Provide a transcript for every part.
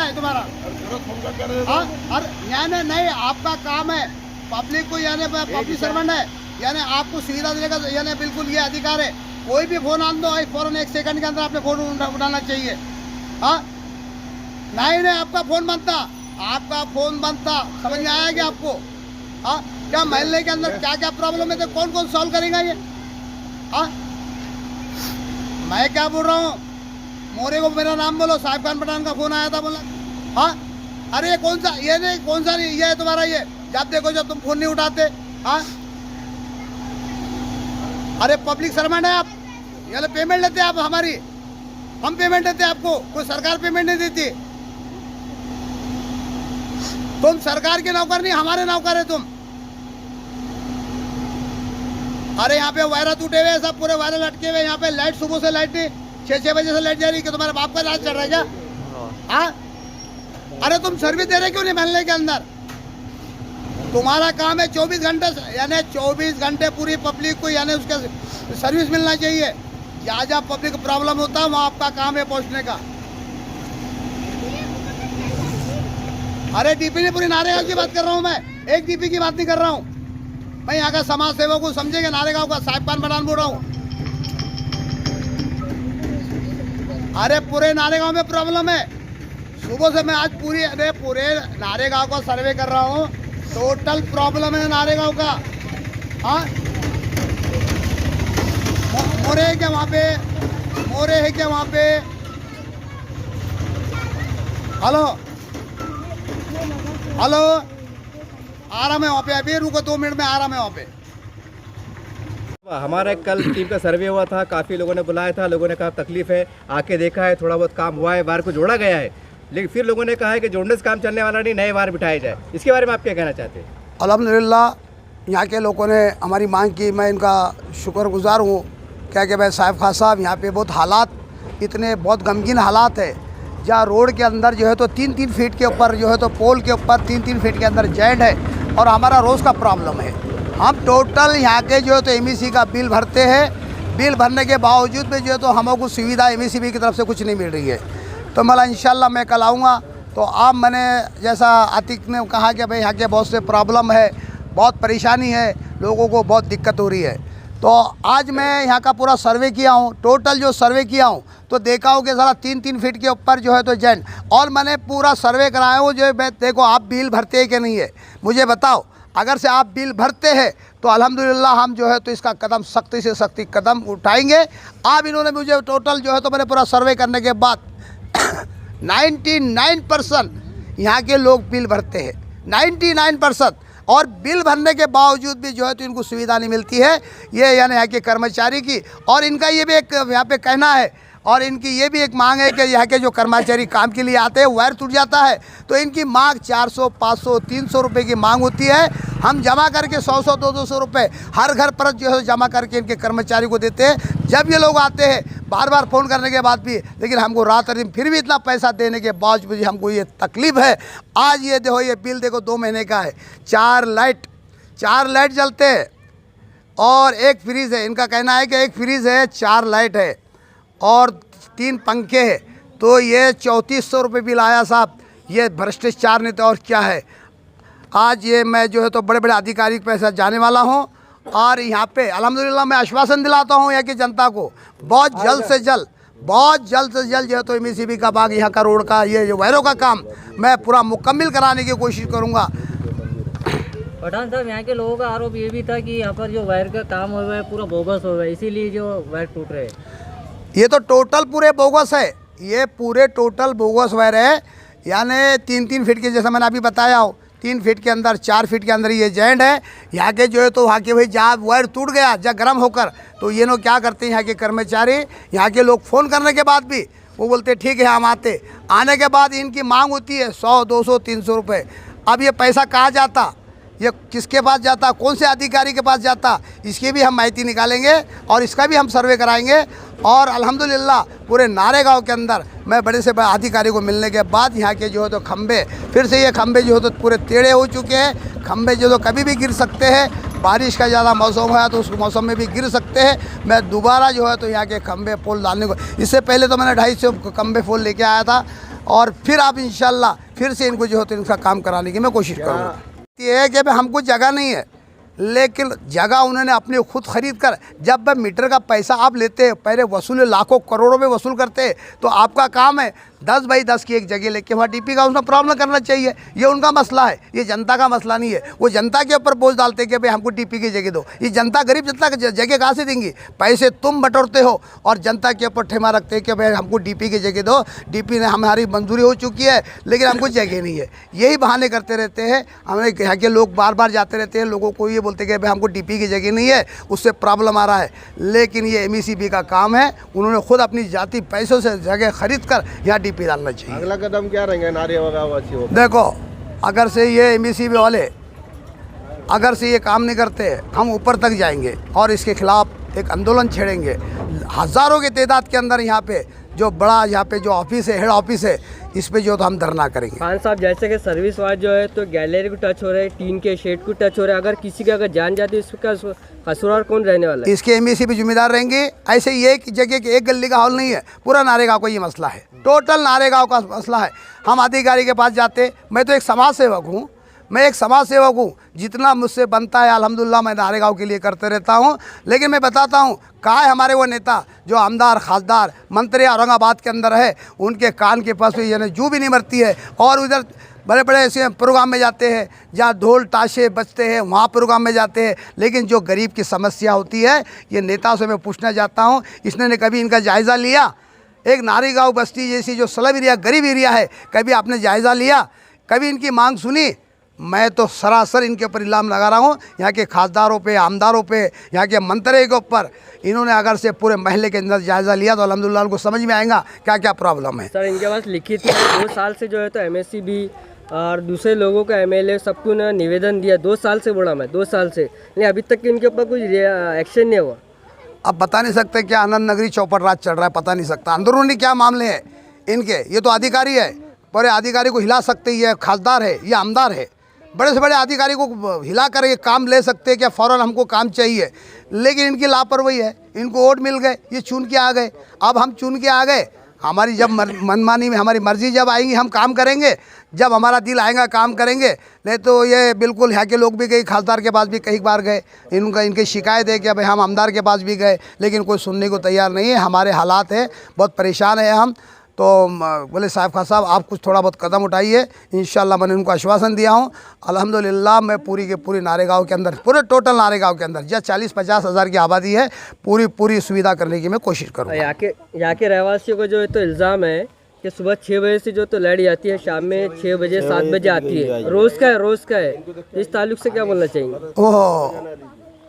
है तुम्हारा? हाँ, अरे यानी नहीं, आपका काम है पब्लिक को, यानी पब्लिक सर्वेंट है, यानी आपको सुविधा देने का यानी बिल्कुल ये अधिकार है। कोई भी फोन आन दो, फौरन 1 सेकंड के अंदर आपने फोन उठाना चाहिए। हाँ नहीं, आपका फोन बनता, आपका फोन बनता, समझ में आया क्या आपको? हाँ, क्या मोहल्ले के अंदर क्या क्या प्रॉब्लम है तो कौन कौन सॉल्व करेगा ये? हाँ, मैं क्या बोल रहा हूँ, मोरे को मेरा नाम बोलो, साहिब खान पठान का फोन आया था, बोला हाँ, अरे कौन सा ये नहीं, कौन सा नहीं, ये है तुम्हारा ये, जब देखो जब तुम फोन नहीं उठाते। हाँ, अरे पब्लिक सर्वेंट है आप, ये पेमेंट लेते हैं आप हमारी, हम पेमेंट देते हैं आपको, कोई सरकार पेमेंट नहीं देती। तुम सरकार के नौकर नहीं, हमारे नौकर है तुम। अरे यहाँ पे वायरा टूटे हुए सब, पूरे वायरे लटके हुए, यहाँ पे लाइट सुबह से लाइट नहीं, 6 बजे से लाइट जा रही है कि तुम्हारे बाप का राज चल रहा है क्या? हाँ, अरे तुम सर्विस दे रहे क्यों नहीं मोहल्ले के अंदर? तुम्हारा काम है 24 घंटे, यानी 24 घंटे पूरी पब्लिक को यानी उसका सर्विस मिलना चाहिए। जहाँ जहाँ पब्लिक को प्रॉब्लम होता है वहाँ आपका काम है पहुँचने का। अरे डीपी नहीं, पूरी नारेगांव की बात कर रहा हूँ मैं, एक डीपी की बात नहीं कर रहा हूँ मैं। यहाँ का समाज सेवक को समझेंगे, नारेगांव का साहिब खान पठान बोल रहा हूँ। अरे पूरे नारेगांव में प्रॉब्लम है। सुबह से मैं आज पूरे नारेगांव का सर्वे कर रहा हूँ, टोटल प्रॉब्लम है नारेगांव का। हाँ, मोरे है क्या वहाँ पे? मोरे है क्या वहाँ पे? हेलो हेलो, आ रहा मैं वहाँ पे, अभी रुको 2 मिनट में आ रहा मैं वहाँ पे। हमारा कल टीम का सर्वे हुआ था, काफ़ी लोगों ने बुलाया था, लोगों ने कहा तकलीफ है, आके देखा है, थोड़ा बहुत काम हुआ है, वायर को जोड़ा गया है, लेकिन फिर लोगों ने कहा है कि जोड़ने से काम चलने वाला नहीं, नए वायर बिठाए जाए। इसके बारे में आप क्या कहना चाहते हैं? अल्हम्दुलिल्लाह, यहाँ के लोगों ने हमारी मांग की, मैं इनका शुक्रगुजार हूँ। क्या कि भाई साहिब खान साहब, यहाँ पे बहुत हालात, इतने बहुत गमगीन हालात है, जहाँ रोड के अंदर जो है तो 3-3 फीट के ऊपर जो है तो पोल के ऊपर 3-3 फीट के अंदर जॉइंट है, और हमारा रोज़ का प्रॉब्लम है। हम टोटल यहाँ के जो है तो MEC का बिल भरते हैं, बिल भरने के बावजूद में जो है तो हमको सुविधा MECB की तरफ से कुछ नहीं मिल रही है। तो मला इंशाल्लाह मैं कल आऊँगा। तो आप मैंने जैसा आतिक ने कहा कि भाई यहाँ के बहुत से प्रॉब्लम है, बहुत परेशानी है, लोगों को बहुत दिक्कत हो रही है। तो आज मैं यहाँ का पूरा सर्वे किया हूँ, टोटल जो सर्वे किया हूँ तो देखा हो कि ज़रा 3-3 फीट के ऊपर जो है तो जॉइंट, और मैंने पूरा सर्वे कराया हूँ। जो मैं देखो आप बिल भरते हैं कि नहीं है मुझे बताओ, अगर से आप बिल भरते हैं तो अल्हम्दुलिल्लाह हम जो है तो इसका कदम सख्ती से सख्ती कदम उठाएंगे। आप इन्होंने मुझे टोटल जो है तो मैंने पूरा सर्वे करने के बाद 99% यहाँ के लोग बिल भरते हैं, 99%, और बिल भरने के बावजूद भी जो है तो इनको सुविधा नहीं मिलती है। ये यानी यहाँ के कर्मचारी की, और इनका ये भी एक यहाँ पे कहना है, और इनकी ये भी एक मांग है कि यहाँ के जो कर्मचारी काम के लिए आते हैं, वायर टूट जाता है तो इनकी मांग 400, 500, 300 रुपये की मांग होती है। हम जमा करके 100-100, 200 रुपये हर घर पर जो है जमा करके इनके कर्मचारी को देते हैं। जब ये लोग आते हैं बार बार फ़ोन करने के बाद भी, लेकिन हमको रात दिन फिर भी इतना पैसा देने के बावजूद हमको ये तकलीफ़ है। आज ये देखो, ये बिल देखो 2 महीने का है, 4 लाइट जलते हैं और 1 फ्रीज़ है। इनका कहना है कि 1 फ्रीज़ है, 4 लाइट है और 3 पंखे हैं। तो ये 3400 रुपये बिल आया साहब। ये भ्रष्टाचार नहीं तो और क्या है। आज ये मैं जो है तो बड़े बड़े अधिकारी के पैसा जाने वाला हूँ, और यहाँ पे अल्हम्दुलिल्लाह मैं आश्वासन दिलाता हूँ यहाँ की जनता को, बहुत जल्द से जल्द जो है तो MECB का बाग, यहाँ का रोड का, ये जो वायरों का काम मैं पूरा मुकम्मल कराने की कोशिश करूँगा। पठान साहब, यहाँ के लोगों का आरोप ये भी था कि यहाँ पर जो वायर का काम हो रहा है पूरा बोगस हो रहा है, इसीलिए जो वायर टूट रहे हैं। ये तो टोटल पूरे बोगस है, ये पूरे टोटल बोगस वायर है। यानी 3-3 फीट के, जैसा मैंने अभी बताया हो, 3 फीट के अंदर, 4 फीट के अंदर ये जॉइंट है। यहाँ के जो है तो वहाँ के भाई जहाँ वायर टूट गया, जहाँ गर्म होकर, तो ये लोग क्या करते हैं, यहाँ के कर्मचारी, यहाँ के लोग फ़ोन करने के बाद भी वो बोलते ठीक है हम आते। आने के बाद इनकी मांग होती है 100, 200, 300 रुपये। अब ये पैसा कहाँ जाता, ये किसके पास जाता, कौन से अधिकारी के पास जाता, इसकी भी हम माहिती निकालेंगे और इसका भी हम सर्वे कराएंगे। और अल्हम्दुलिल्लाह पूरे नारेगांव के अंदर मैं बड़े से बड़े अधिकारी को मिलने के बाद यहाँ के जो है तो खंबे, फिर से ये खंबे जो है तो पूरे टेढ़े हो चुके हैं। खंबे जो तो कभी भी गिर सकते हैं, बारिश का ज़्यादा मौसम है तो उस मौसम में भी गिर सकते हैं। मैं दोबारा जो है तो यहाँ के खंबे पोल डालने को, इससे पहले तो मैंने 250 खंबे पोल लेके आया था, और फिर आप इंशाल्लाह फिर से इनको जो है तो इनका काम कराने की मैं कोशिश करूँगा। ये है कि भाई हमको जगह नहीं है, लेकिन जगह उन्होंने अपने खुद खरीद कर, जब मीटर का पैसा आप लेते हैं, पहले वसूल लाखों करोड़ों में वसूल करते हैं, तो आपका काम है 10 बाई 10 की एक जगह लेके वहाँ डीपी का उसमें प्रॉब्लम करना चाहिए। ये उनका मसला है, ये जनता का मसला नहीं है। वो जनता के ऊपर बोझ डालते हैं कि भाई हमको डीपी की जगह दो। ये जनता गरीब जनता की जगह कहाँ से देंगी? पैसे तुम बटोरते हो और जनता के ऊपर ठेमा रखते हैं कि भाई हमको डीपी की जगह दो, डीपी ने हमारी मंजूरी हो चुकी है लेकिन हमको जगह नहीं है। यही बहाने करते रहते हैं। हमें यहाँ के लोग बार बार जाते रहते हैं, लोगों को ये बोलते हैं कि भाई हमको डीपी की जगह नहीं है, उससे प्रॉब्लम आ रहा है। लेकिन ये MECB का काम है, उन्होंने खुद अपनी जाति पैसों से जगह खरीद कर यहाँ डीपी डालना चाहिए। अगला कदम क्या रहेंगे नारेबाजी? देखो, अगर से ये MECB वाले अगर से ये काम नहीं करते, हम ऊपर तक जाएंगे और इसके खिलाफ एक आंदोलन छेड़ेंगे। हज़ारों की तादाद के अंदर यहाँ पे जो बड़ा यहाँ पे जो ऑफिस है, हेड ऑफिस है, इस पे जो तो हम धरना करेंगे। खान साहब, जैसे कि सर्विस वाइज जो है तो गैलरी को टच हो रहा है, टीन के शेड को टच हो रहा है, अगर किसी की अगर जान जाती है इसका कसूरवार कौन रहने वाला है? इसके MECB जिम्मेदार रहेंगे। ऐसे ही एक जगह के एक गली का हॉल नहीं है, पूरा नारेगांव को ये मसला है, टोटल नारेगांव का मसला है। हम अधिकारी के पास जाते, मैं तो एक समाज सेवक हूँ, मैं एक समाज सेवक हूँ, जितना मुझसे बनता है अल्हम्दुलिल्लाह मैं नारेगांव के लिए करते रहता हूँ। लेकिन मैं बताता हूँ, कहाँ है हमारे वो नेता जो आमदार खासदार मंत्री औरंगाबाद के अंदर है, उनके कान के पास भी यानी जू भी नहीं मरती है। और उधर बड़े बड़े ऐसे प्रोग्राम में जाते हैं जहाँ ढोल ताशे बजते हैं, वहाँ प्रोग्राम में जाते हैं। लेकिन जो गरीब की समस्या होती है, ये नेताओं से मैं पूछना चाहता हूँ, इसने कभी इनका जायज़ा लिया? एक नारेगांव बस्ती जैसी जो स्लम एरिया गरीब एरिया है, कभी आपने जायज़ा लिया? कभी इनकी मांग सुनी? मैं तो सरासर इनके ऊपर इल्ज़ाम लगा रहा हूँ, यहाँ के खासदारों पे, आमदारों पे, यहाँ के मंत्री के ऊपर। इन्होंने अगर से पूरे महल्ले के अंदर जायज़ा लिया तो अल्हम्दुलिल्लाह उनको समझ में आएगा क्या क्या प्रॉब्लम है। सर, इनके पास लिखित 2 साल से जो है तो MECB और दूसरे लोगों का MLA सबको ना निवेदन दिया, 2 साल से बोला मैं, 2 साल से, लेकिन अभी तक इनके ऊपर कुछ एक्शन नहीं हुआ। अब बता नहीं सकते क्या आनंद नगरी चौपट राज चल रहा है, पता नहीं सकता अंदरूनी क्या मामले हैं इनके। ये तो अधिकारी है, पूरे अधिकारी को हिला सकते, ये खासदार है, ये आमदार है, बड़े से बड़े अधिकारी को हिला कर ये काम ले सकते हैं क्या फ़ौरन हमको काम चाहिए। लेकिन इनकी लापरवाही है, इनको वोट मिल गए, ये चुन के आ गए। अब हम चुन के आ गए, हमारी जब मनमानी में हमारी मर्ज़ी जब आएंगी हम काम करेंगे, जब हमारा दिल आएगा काम करेंगे। नहीं तो ये बिल्कुल यहाँ के लोग भी कई खासदार के पास भी कई बार गए, इनकी शिकायत है कि भाई हम आमदार के पास भी गए, लेकिन कोई सुनने को तैयार नहीं है। हमारे हालात है, बहुत परेशान है हम। तो बोले साहब खान साहब आप कुछ थोड़ा बहुत कदम उठाइए, इंशाल्लाह मैंने उनको आश्वासन दिया हूँ। अल्हम्दुलिल्लाह मैं पूरी के पूरी नारेगांव के अंदर, पूरे टोटल नारेगांव के अंदर जहाँ 40-50 हज़ार की आबादी है, पूरी सुविधा करने की मैं कोशिश करूँगा। यहाँ के रहवासियों को जो है तो इल्ज़ाम है कि सुबह 6 बजे से जो तो लाइट जाती है, शाम में 6 बजे 7 बजे आती है, रोज़ का है। इस ताल्लुक से क्या बोलना चाहिए? ओह,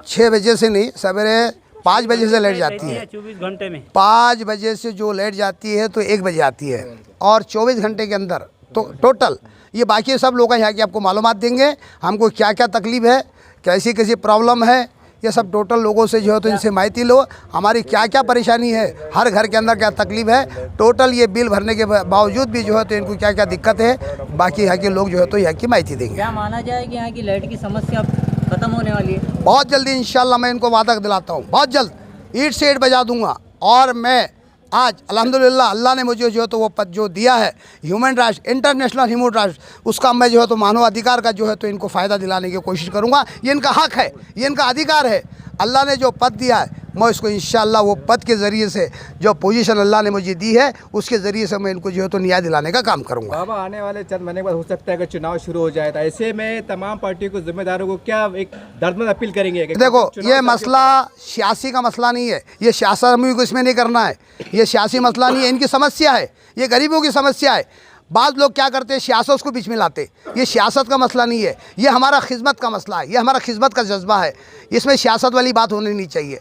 6 बजे से नहीं, सवेरे 5 बजे से लाइट जाती है, 24 घंटे में 5 बजे से जो लाइट जाती है तो 1 बजे आती है, और 24 घंटे के अंदर तो टोटल ये बाकी सब लोग यहाँ की आपको मालूमात देंगे, हमको क्या क्या तकलीफ़ है, कैसी कैसी प्रॉब्लम है, ये सब टोटल लोगों से जो है तो इनसे माहिती लो, हमारी क्या क्या परेशानी है, हर घर के अंदर क्या तकलीफ़ है, टोटल ये बिल भरने के बावजूद भी जो है तो इनको क्या क्या दिक्कत है, बाकी यहाँ के लोग जो है तो यहाँ की माहिती देंगे। क्या माना जाए कि यहाँ की लाइट की समस्या खत्म होने वाली है? बहुत जल्दी इंशाल्लाह मैं इनको वादा दिलाता हूँ, बहुत जल्द ईंट से ईंट बजा दूंगा। और मैं आज अल्हम्दुलिल्लाह अल्लाह ने मुझे जो है तो वो पद जो दिया है human rights, international human rights, उसका मैं जो है तो मानव अधिकार का जो है तो इनको फ़ायदा दिलाने की कोशिश करूँगा। ये इनका हक है, ये इनका अधिकार है। अल्लाह ने जो पद दिया है मैं इसको इंशाल्लाह वो पद के ज़रिए से, जो पोजीशन अल्लाह ने मुझे दी है उसके ज़रिए से मैं इनको जो है तो न्याय दिलाने का काम करूँगा। बाबा, आने वाले चंद महीने के बाद हो सकता है कि चुनाव शुरू हो जाए, तो ऐसे में तमाम पार्टियों को, जिम्मेदारों को क्या एक दर्दनाक अपील करेंगे? देखो, ये मसला सियासी का मसला नहीं है, ये सियासत हमें को इसमें नहीं करना है, ये सियासी मसला नहीं है, इनकी समस्या है, ये गरीबों की समस्या है। बाज़ लोग क्या करते हैं, सियासत उसको बीच में लाते, ये सियासत का मसला नहीं है, ये हमारा खिदमत का मसला है, ये हमारा खिदमत का जज्बा है, इसमें सियासत वाली बात होनी नहीं चाहिए।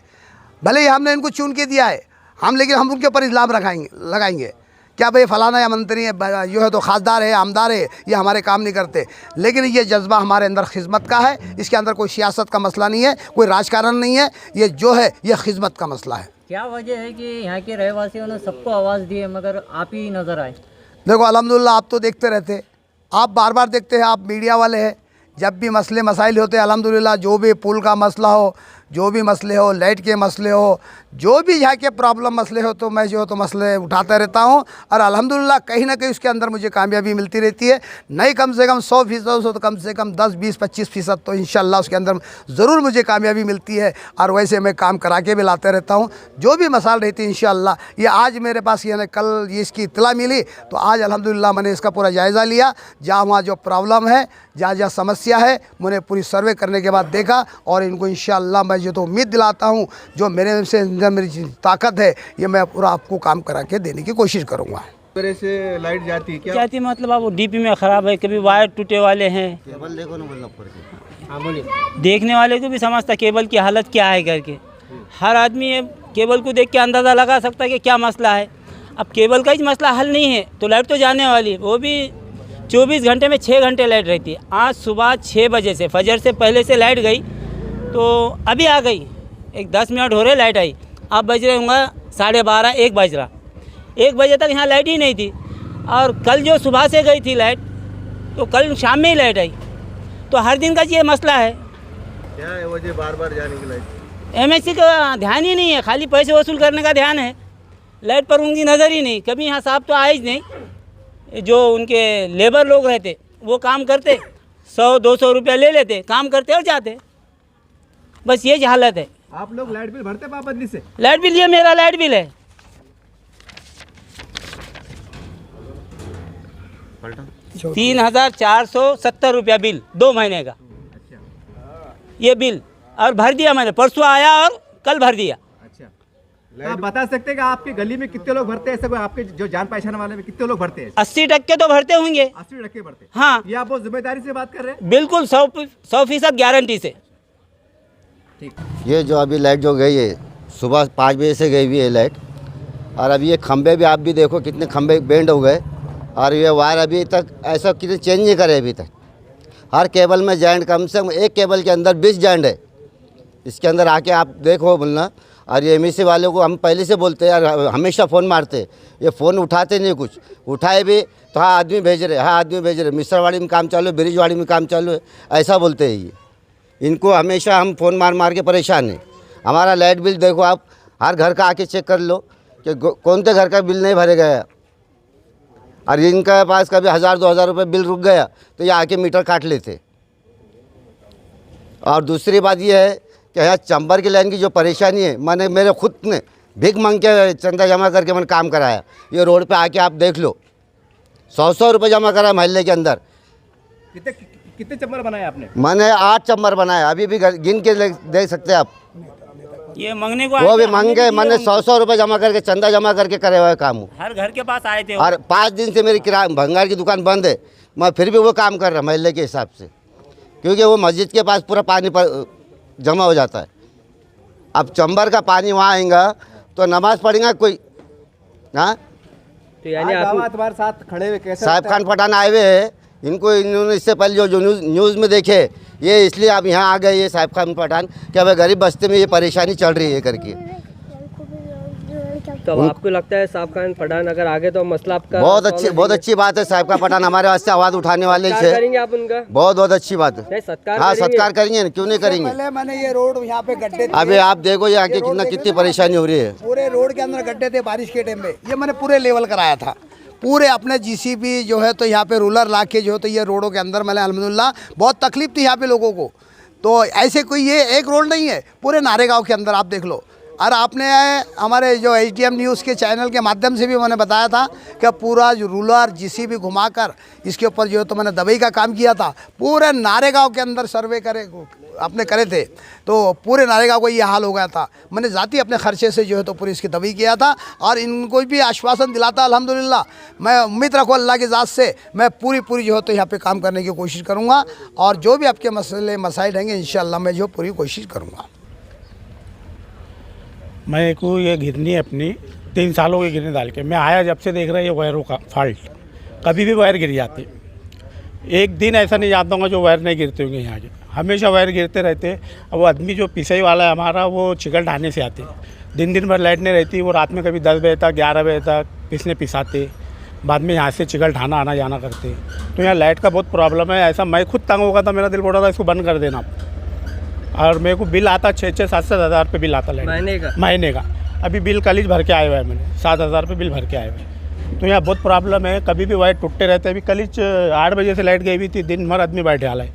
भले ही हमने इनको चुन के दिया है हम, लेकिन हम उनके ऊपर इल्ज़ाम लगाएंगे क्या भाई फलाना या मंत्री है जो है तो खासदार है, आमदार है, ये हमारे काम नहीं करते। लेकिन ये जज्बा हमारे अंदर खिदमत का है, इसके अंदर कोई सियासत का मसला नहीं है, कोई राजकारण नहीं है, ये जो है ये खिदमत का मसला है। क्या वजह है कि यहाँ के रहवासियों ने सबको आवाज़ दी है मगर आप ही नज़र आए? देखो अल्हम्दुलिल्लाह आप तो देखते रहते, आप बार बार देखते हैं, आप मीडिया वाले हैं, जब भी मसले मसाइल होते हैं अल्हम्दुलिल्लाह, जो भी पुल का मसला हो, जो भी मसले हो, लाइट के मसले हो, जो भी यहाँ के प्रॉब्लम मसले हो, तो मैं जो तो मसले उठाता रहता हूँ और अल्हम्दुलिल्लाह कहीं ना कहीं उसके अंदर मुझे कामयाबी मिलती रहती है। नहीं कम से कम 100% हो तो कम से कम 10, 20, 25% तो इंशाल्लाह उसके अंदर ज़रूर मुझे कामयाबी मिलती है। और वैसे मैं काम करा के भी लाते रहता हूँ, जो भी मसाल रहती है इंशाल्लाह। ये आज मेरे पास यानी कल ये इसकी इत्तला मिली तो आज अल्हम्दुलिल्लाह मैंने इसका पूरा जायज़ा लिया। जहाँ वहाँ जो प्रॉब्लम है, जहाँ जहाँ समस्या है, मैंने पूरी सर्वे करने के बाद देखा और इनको इंशाल्लाह मैं जो तो उम्मीद दिलाता हूँ, जो मेरे से मेरी ताकत है, ये मैं पूरा आपको काम करा के देने की कोशिश करूँगा। तरह से लाइट जाती है क्या? जाती मतलब अब वो डीपी में ख़राब है, कभी वायर टूटे वाले हैं। केबल देखो ना, बोलना पड़ेगा। हाँ बोलिए। देखने वाले को भी समझता केबल की हालत क्या है करके। हर आदमी ये केबल को देख के अंदाज़ा लगा सकता है कि क्या मसला है। अब केबल का ही मसला हल नहीं है तो लाइट तो जाने वाली है, वो भी 24 घंटे में 6 घंटे लाइट रहती है। आज सुबह 6 बजे से फजर से पहले से लाइट गई तो अभी आ गई, एक 10 मिनट हो रहे लाइट आई। अब बज रहे होंगे 12:30, 1 बज रहा। 1 बजे तक यहाँ लाइट ही नहीं थी। और कल जो सुबह से गई थी लाइट, तो कल शाम में ही लाइट आई। तो हर दिन का ये मसला है। क्या है वजह बार बार जाने की लाइट? एमएससी का ध्यान ही नहीं है, खाली पैसे वसूल करने का ध्यान है, लाइट पर उनकी नज़र ही नहीं। कभी यहाँ साहब तो आए ही नहीं। जो उनके लेबर लोग रहते वो काम करते, 100-200 रुपया ले लेते, काम करते और जाते। बस ये हालत है। आप लोग लाइट बिल भरते पाबंदी से? लाइट बिल, ये मेरा लाइट बिल है 3,470 रुपया बिल 2 महीने का। ये बिल और भर दिया मैंने, परसों आया और कल भर दिया। अच्छा, आप बता सकते हैं कि आपकी गली में कितने लोग भरते हैं? ऐसा कोई आपके जो जान पहचान वाले में कितने लोग भरते हैं? 80% तो भरते होंगे। 80% भरते हैं? हाँ ये आप बहुत जिम्मेदारी से बात कर रहे हैं। बिल्कुल 100% गारंटी से। ये जो अभी लाइट जो गई है, सुबह 5 बजे से गई हुई है लाइट। और अभी ये खंबे भी आप भी देखो कितने खंबे बेंड हो गए। और ये वायर अभी तक ऐसा कितने चेंज नहीं करे अभी तक। हर केबल में जॉइंट, कम से कम एक केबल के अंदर 20 जॉइंट है। इसके अंदर आके आप देखो बोलना। और ये एमईसी वालों को हम पहले से बोलते हैं यार, हमेशा फ़ोन मारते, ये फ़ोन उठाते नहीं। कुछ उठाए भी तो हाँ आदमी भेज रहे, हाँ आदमी भेज रहे, मिसरवाड़ी में काम चालू है, ब्रिजवाड़ी में काम चालू है, ऐसा बोलते हैं ये। इनको हमेशा हम फ़ोन मार मार के परेशान हैं। हमारा लाइट बिल देखो आप, हर घर का आके चेक कर लो कि कौन से घर का बिल नहीं भरे गया। और इनके पास कभी 1000-2000 रुपये बिल रुक गया तो ये आके मीटर काट लेते। और दूसरी बात ये है कि यहाँ चंबर की लाइन की जो परेशानी है, मैंने मेरे खुद ने भीख मांग के चंदा जमा करके मैंने काम कराया। ये रोड पे आके आप देख लो, 100 रुपये जमा करा मोहल्ले के अंदर। कितने चंबर बनाए आपने? मैंने 8 चंबर बनाए, अभी भी गिन के देख सकते हैं आप। ये मांगने को वो भी मांगे, मैंने 100 रुपये जमा करके, चंदा जमा करके करे हुए काम हूँ। हर घर के पास आए थे। और 5 दिन से मेरी किराया भंगार की दुकान बंद है, मैं फिर भी वो काम कर रहा मोहल्ले के हिसाब से, क्योंकि वो मस्जिद के पास पूरा पानी पर जमा हो जाता है। अब चंबर का पानी वहाँ आएगा तो नमाज पढ़ेगा कोई? हाँ, तो यानी आप तुम्हारे साथ खड़े हुए कैसे? साहिब खान पठान आए हुए हैं, इन्होंने इससे पहले जो न्यूज़ में देखे, ये इसलिए आप यहाँ आ गए ये साहिब खान पठान कि अब गरीब बस्ती में ये परेशानी चल रही है करके। तो अब आपको लगता है साहब खान पठान अगर आगे तो मसला आपका बहुत अच्छी बात है। साहिब खान पठान हमारे वास्ते आवाज़ उठाने वाले सत्कार थे। करेंगे आप उनका? बहुत अच्छी बात है। नहीं, सत्कार हाँ, करेंगे। सत्कार करेंगे, क्यों नहीं करेंगे। पहले मैंने ये रोड यहाँ पे गड्ढे थे, अभी आप देखो यहाँ के कितनी परेशानी हो रही है। पूरे रोड के अंदर गड्ढे थे बारिश के टाइम में, ये मैंने पूरे लेवल कराया था। पूरे अपने जीसीबी जो है तो यहाँ पे रूलर ला के जो है तो ये रोडों के अंदर मैंने अल्हम्दुलिल्लाह, बहुत तकलीफ थी यहाँ पे लोगों को। तो ऐसे कोई ये एक रोड नहीं है, पूरे नारेगांव के अंदर आप देख लो। और आपने हमारे जो HDM न्यूज़ के चैनल के माध्यम से भी मैंने बताया था कि पूरा जो रूलर जीसीबी घुमाकर इसके ऊपर जो है तो मैंने दवाई का काम किया था। पूरे नारेगांव के अंदर सर्वे आपने करे थे, तो पूरे नारेगांव को ये हाल हो गया था। मैंने ज़ाती अपने खर्चे से जो है तो पूरी इसकी दवाई किया था। और इनको भी आश्वासन दिलाता अल्हम्दुलिल्लाह। मैं उम्मीद रखूँ अल्लाह की ज़ात से, मैं पूरी जो है तो यहाँ पे काम करने की कोशिश करूँगा। और जो भी आपके मसले मसाइल रहेंगे इंशाअल्लाह मैं जो पूरी कोशिश करूँगा। मैं को ये गिरनी है अपनी 3 सालों की गिरनी डाल के, मैं आया जब से देख रहा है ये वायरों का फॉल्ट, कभी भी वायर गिर जाते। एक दिन ऐसा नहीं जाता होगा जो वायर नहीं गिरते होंगे यहाँ के, हमेशा वायर गिरते रहते। अब वो आदमी जो पिसाई वाला है हमारा, वो चिकल ढाने से आते, दिन भर लाइट नहीं रहती, वो रात में कभी 10 बजे तक 11 बजे तक पिसाते, बाद में यहाँ से चिकल ढाना आना जाना करते। तो यहाँ लाइट का बहुत प्रॉब्लम है। ऐसा मैं खुद तंग हो गया था, मेरा दिल बोल रहा था इसको बंद कर देना। और मेरे को बिल आता 6-6, 7-7 हज़ार रुपये बिल आता लाइट महीने का। अभी बिल कल ही भर के आया हुआ है मैंने, 7,000 रुपये बिल भर के आए हुए हैं। तो यहाँ बहुत प्रॉब्लम है, कभी भी वायर टूटते रहते हैं। अभी कल ही 8 बजे से लाइट गई हुई थी, दिन भर आदमी बैठे हाल है,